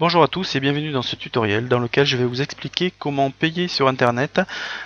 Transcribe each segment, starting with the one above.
Bonjour à tous et bienvenue dans ce tutoriel dans lequel je vais vous expliquer comment payer sur internet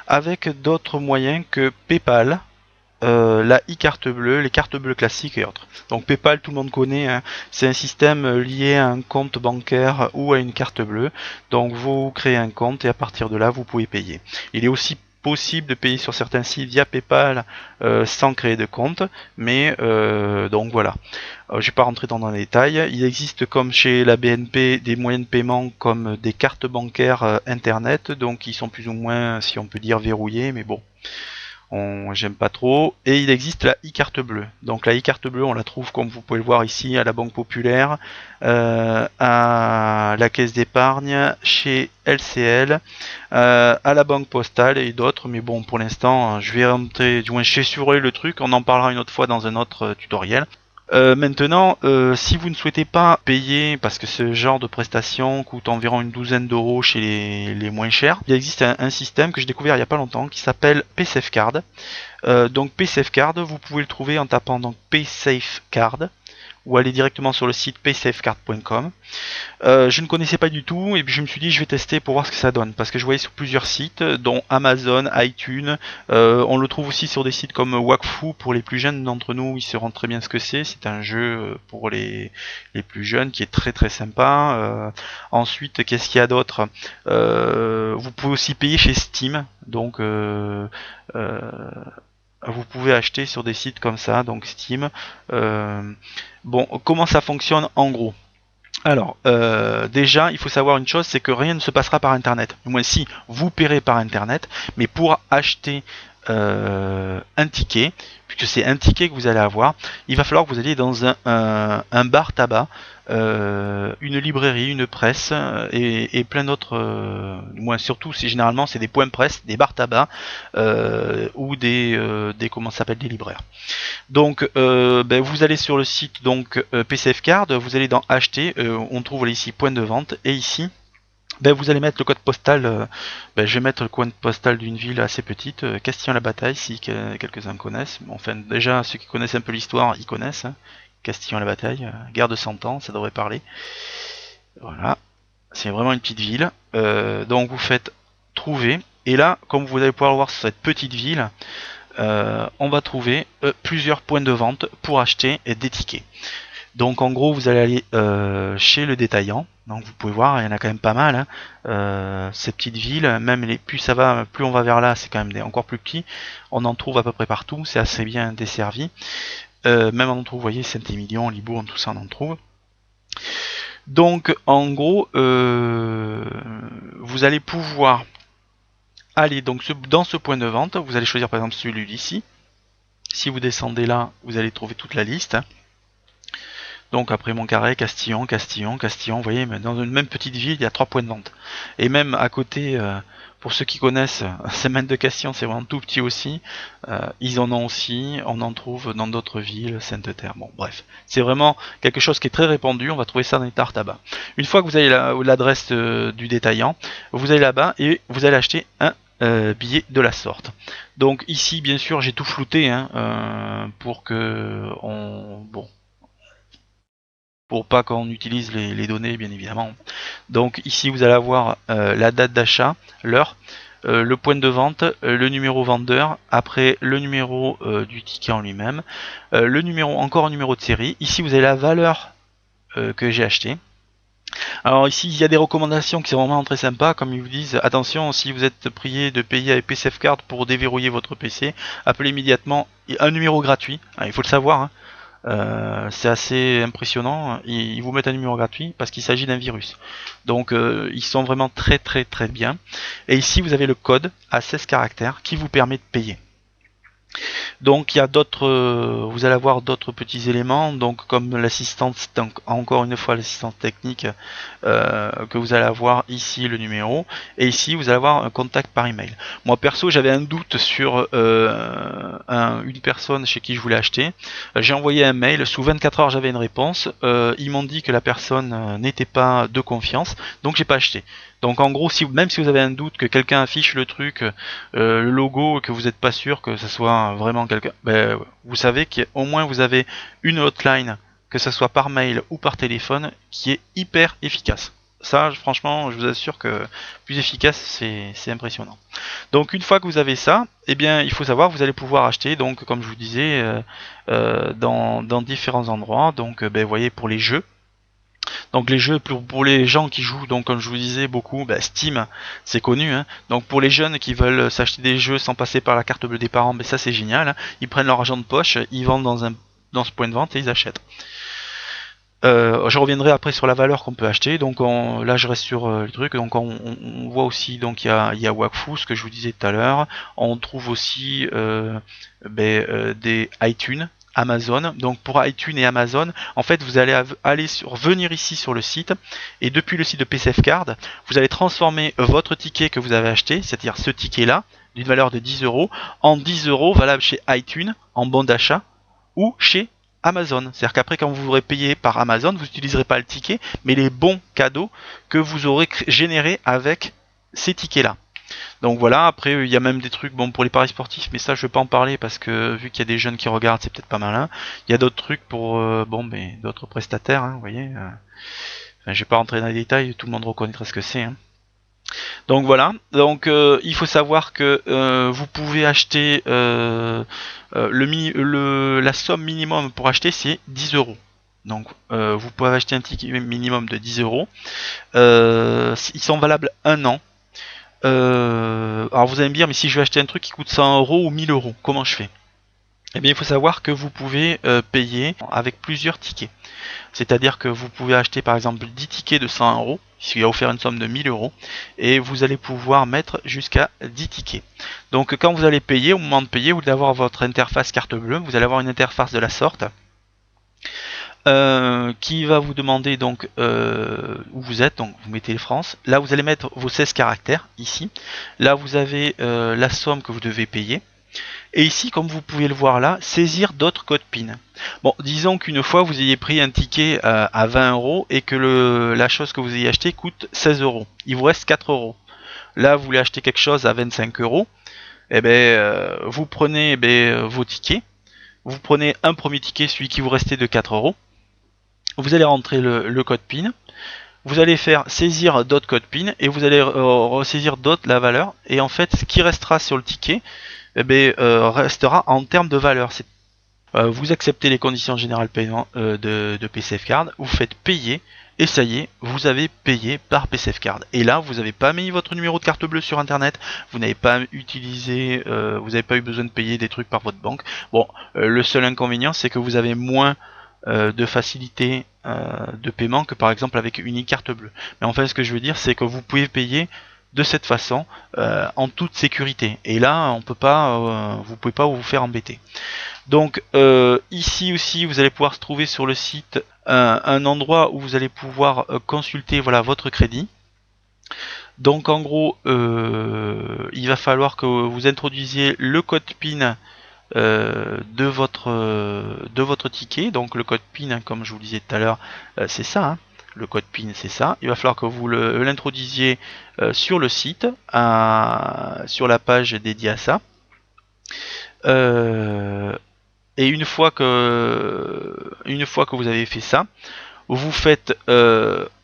avec d'autres moyens que PayPal, la e-carte bleue, les cartes bleues classiques et autres. Donc PayPal, tout le monde connaît, hein, c'est un système lié à un compte bancaire ou à une carte bleue. Donc vous créez un compte et à partir de là vous pouvez payer. Il est aussi possible de payer sur certains sites via PayPal sans créer de compte, mais donc voilà. Je ne vais pas rentrer dans les détails. Il existe comme chez la BNP des moyens de paiement comme des cartes bancaires internet, donc ils sont plus ou moins, si on peut dire, verrouillés, mais bon, j'aime pas trop. Et il existe la e-carte bleue. Donc la e-carte bleue, on la trouve comme vous pouvez le voir ici à la Banque Populaire, à la Caisse d'épargne, chez LCL, à la Banque Postale et d'autres. Mais bon, pour l'instant, je vais rentrer, du moins je vais survoler le truc. On en parlera une autre fois dans un autre tutoriel. Maintenant, si vous ne souhaitez pas payer, parce que ce genre de prestation coûte environ une douzaine d'euros chez les moins chers, il existe un système que j'ai découvert il n'y a pas longtemps qui s'appelle PaySafeCard. Donc PaySafeCard, vous pouvez le trouver en tapant donc PaySafeCard ou aller directement sur le site paysafecard.com. Je ne connaissais pas du tout et puis je me suis dit je vais tester pour voir ce que ça donne parce que je voyais sur plusieurs sites dont Amazon, iTunes, on le trouve aussi sur des sites comme Wakfu. Pour les plus jeunes d'entre nous ils sauront très bien ce que c'est un jeu pour les plus jeunes qui est très très sympa. Ensuite qu'est-ce qu'il y a d'autre, vous pouvez aussi payer chez Steam, donc vous pouvez acheter sur des sites comme ça, donc Steam. Bon, comment ça fonctionne en gros? Alors, déjà, il faut savoir une chose, c'est que rien ne se passera par Internet. Du moins, si, vous paierez par Internet, mais pour acheter un ticket, puisque c'est un ticket que vous allez avoir, il va falloir que vous alliez dans un bar tabac, une librairie, une presse et plein d'autres. Moi, surtout, si généralement c'est des points presse, des bars tabac ou des comment ça s'appelle, des libraires. Donc, vous allez sur le site donc PCFcard, vous allez dans acheter, on trouve ici point de vente et ici. Vous allez mettre le code postal, je vais mettre le code postal d'une ville assez petite, Castillon-la-Bataille, si quelques-uns connaissent. Enfin, déjà, ceux qui connaissent un peu l'histoire, ils connaissent. Hein. Castillon-la-Bataille, guerre de 100 ans, ça devrait parler. Voilà, c'est vraiment une petite ville. Donc vous faites trouver, et là, comme vous allez pouvoir le voir sur cette petite ville, on va trouver plusieurs points de vente pour acheter des tickets. Donc en gros vous allez aller chez le détaillant, donc vous pouvez voir il y en a quand même pas mal, hein. Ces petites villes, même plus ça va, plus on va vers là, c'est quand même encore plus petit, on en trouve à peu près partout, c'est assez bien desservi, même on en trouve, vous voyez, Saint-Émilion, Libourne, tout ça on en trouve. Donc en gros vous allez pouvoir aller donc dans ce point de vente, vous allez choisir par exemple celui d'ici. Si vous descendez là, vous allez trouver toute la liste. Donc après Montcarré, Castillon, vous voyez, dans une même petite ville, il y a 3 points de vente. Et même à côté, pour ceux qui connaissent, Semaine de Castillon, c'est vraiment tout petit aussi. Ils en ont aussi, on en trouve dans d'autres villes, Sainte-Terre. Bon, bref, c'est vraiment quelque chose qui est très répandu. On va trouver ça dans les tartes tabac. Une fois que vous avez l'adresse du détaillant, vous allez là-bas et vous allez acheter un billet de la sorte. Donc ici, bien sûr, j'ai tout flouté hein, pour que pour pas qu'on utilise les données bien évidemment. Donc ici vous allez avoir la date d'achat, l'heure, le point de vente, le numéro vendeur, après le numéro du ticket en lui-même, encore un numéro de série. Ici vous avez la valeur que j'ai acheté. Alors ici il y a des recommandations qui sont vraiment très sympas, comme ils vous disent attention, si vous êtes prié de payer avec PCFcard pour déverrouiller votre PC, appelez immédiatement un numéro gratuit. Alors, il faut le savoir, hein. C'est assez impressionnant, ils vous mettent un numéro gratuit parce qu'il s'agit d'un virus. Donc ils sont vraiment très très très bien. Et ici vous avez le code à 16 caractères qui vous permet de payer. Donc il y a d'autres, vous allez avoir d'autres petits éléments, donc comme l'assistance, donc encore une fois l'assistance technique que vous allez avoir ici le numéro, et ici vous allez avoir un contact par email. Moi perso j'avais un doute sur une personne chez qui je voulais acheter. J'ai envoyé un mail, sous 24 heures j'avais une réponse, ils m'ont dit que la personne n'était pas de confiance, donc j'ai pas acheté. Donc en gros, même si vous avez un doute que quelqu'un affiche le truc, le logo, et que vous n'êtes pas sûr que ce soit vraiment quelqu'un, vous savez qu'au moins vous avez une hotline, que ce soit par mail ou par téléphone, qui est hyper efficace. Ça, franchement, je vous assure que plus efficace, c'est impressionnant. Donc une fois que vous avez ça, eh bien, il faut savoir, vous allez pouvoir acheter, donc comme je vous disais, dans différents endroits. Donc, vous voyez, pour les jeux. Donc les jeux pour les gens qui jouent, donc comme je vous disais beaucoup, Steam, c'est connu. Hein. Donc pour les jeunes qui veulent s'acheter des jeux sans passer par la carte bleue des parents, ça c'est génial. Hein. Ils prennent leur argent de poche, ils vendent dans ce point de vente et ils achètent. Je reviendrai après sur la valeur qu'on peut acheter. Donc là je reste sur le truc. Donc on voit aussi, donc il y a Wakfu, ce que je vous disais tout à l'heure. On trouve aussi des iTunes, Amazon. Donc pour iTunes et Amazon, en fait vous allez venir ici sur le site, et depuis le site de PCF Card, vous allez transformer votre ticket que vous avez acheté, c'est-à-dire ce ticket là, d'une valeur de 10 euros, en 10 euros valable chez iTunes en bon d'achat ou chez Amazon. C'est-à-dire qu'après, quand vous aurez payé par Amazon, vous n'utiliserez pas le ticket, mais les bons cadeaux que vous aurez générés avec ces tickets-là. Donc voilà, après il y a même des trucs pour les paris sportifs, mais ça je vais pas en parler parce que vu qu'il y a des jeunes qui regardent, c'est peut-être pas malin. Il y a d'autres trucs pour d'autres prestataires, hein, vous voyez. Je vais pas rentrer dans les détails, tout le monde reconnaîtra ce que c'est. Hein. Donc voilà, donc il faut savoir que vous pouvez acheter la somme minimum pour acheter, c'est 10 euros. Donc vous pouvez acheter un ticket minimum de 10 euros. Ils sont valables un an. Alors vous allez me dire, mais si je veux acheter un truc qui coûte 100 euros ou 1000 euros, comment je fais? Eh bien il faut savoir que vous pouvez payer avec plusieurs tickets. C'est-à-dire que vous pouvez acheter par exemple 10 tickets de 100 euros, ce qui va vous faire une somme de 1000 euros, et vous allez pouvoir mettre jusqu'à 10 tickets. Donc quand vous allez payer, au moment de payer, vous allez avoir votre interface carte bleue, vous allez avoir une interface de la sorte, qui va vous demander donc où vous êtes, donc vous mettez France, là vous allez mettre vos 16 caractères, ici, là vous avez la somme que vous devez payer, et ici, comme vous pouvez le voir là, saisir d'autres codes PIN. Bon, disons qu'une fois vous ayez pris un ticket à 20 euros et que la chose que vous ayez acheté coûte 16 euros. Il vous reste 4 euros. Là, vous voulez acheter quelque chose à 25 euros. Vous prenez vos tickets. Vous prenez un premier ticket, celui qui vous restait de 4 euros. Vous allez rentrer le code PIN. Vous allez faire saisir d'autres codes PIN et vous allez ressaisir d'autres la valeur. Et en fait, ce qui restera sur le ticket, restera en termes de valeur. Vous acceptez les conditions générales de paiement de PCF Card, vous faites payer, et ça y est, vous avez payé par PCF Card. Et là, vous n'avez pas mis votre numéro de carte bleue sur internet, vous n'avez pas utilisé, vous n'avez pas eu besoin de payer des trucs par votre banque. Bon, le seul inconvénient, c'est que vous avez moins de facilité de paiement que par exemple avec une carte bleue. Mais enfin, ce que je veux dire, c'est que vous pouvez payer de cette façon en toute sécurité, et là on peut pas vous pouvez pas vous faire embêter. Donc ici aussi vous allez pouvoir trouver sur le site un endroit où vous allez pouvoir consulter votre crédit. Donc en gros il va falloir que vous introduisiez le code PIN de votre ticket. Donc le code PIN, comme je vous le disais tout à l'heure, c'est ça, hein. Le code PIN, c'est ça. Il va falloir que vous l'introduisiez sur le site, sur la page dédiée à ça. Et une fois que vous avez fait ça, vous faites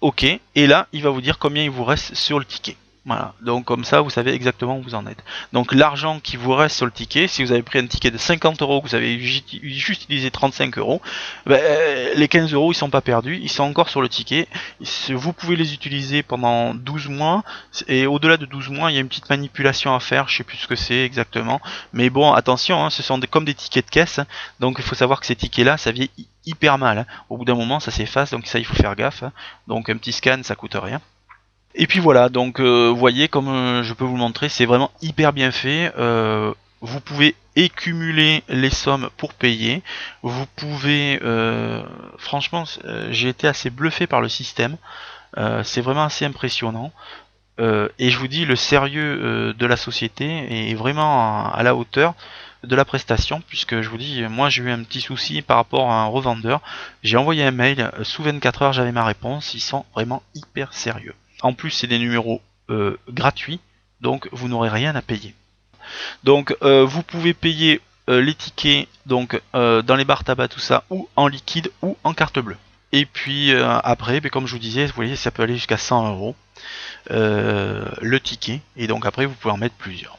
OK, et là, il va vous dire combien il vous reste sur le ticket. Voilà, donc comme ça vous savez exactement où vous en êtes. Donc l'argent qui vous reste sur le ticket, si vous avez pris un ticket de 50 euros, que vous avez juste utilisé 35 euros, les 15 euros ils sont pas perdus, ils sont encore sur le ticket. Vous pouvez les utiliser pendant 12 mois, et au-delà de 12 mois il y a une petite manipulation à faire, je sais plus ce que c'est exactement. Mais bon, attention, hein, ce sont comme des tickets de caisse, donc il faut savoir que ces tickets là, ça vieillit hyper mal. Hein. Au bout d'un moment ça s'efface, donc ça il faut faire gaffe. Hein. Donc un petit scan ça coûte rien. Et puis voilà, donc vous voyez, comme je peux vous le montrer, c'est vraiment hyper bien fait. Vous pouvez accumuler les sommes pour payer. Vous pouvez, franchement, j'ai été assez bluffé par le système. C'est vraiment assez impressionnant. Et je vous dis, le sérieux de la société est vraiment à la hauteur de la prestation, puisque je vous dis, moi j'ai eu un petit souci par rapport à un revendeur. J'ai envoyé un mail, sous 24 heures j'avais ma réponse. Ils sont vraiment hyper sérieux. En plus, c'est des numéros gratuits, donc vous n'aurez rien à payer. Donc, vous pouvez payer les tickets donc dans les bars tabac, tout ça, ou en liquide ou en carte bleue. Et puis après, comme je vous disais, vous voyez, ça peut aller jusqu'à 100 € le ticket. Et donc après, vous pouvez en mettre plusieurs.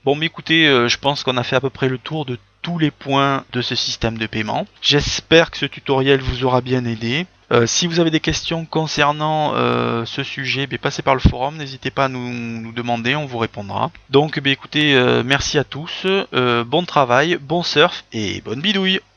Bon, mais écoutez, je pense qu'on a fait à peu près le tour de tous les points de ce système de paiement. J'espère que ce tutoriel vous aura bien aidé. Si vous avez des questions concernant ce sujet, passez par le forum, n'hésitez pas à nous demander, on vous répondra. Donc écoutez, merci à tous, bon travail, bon surf et bonne bidouille!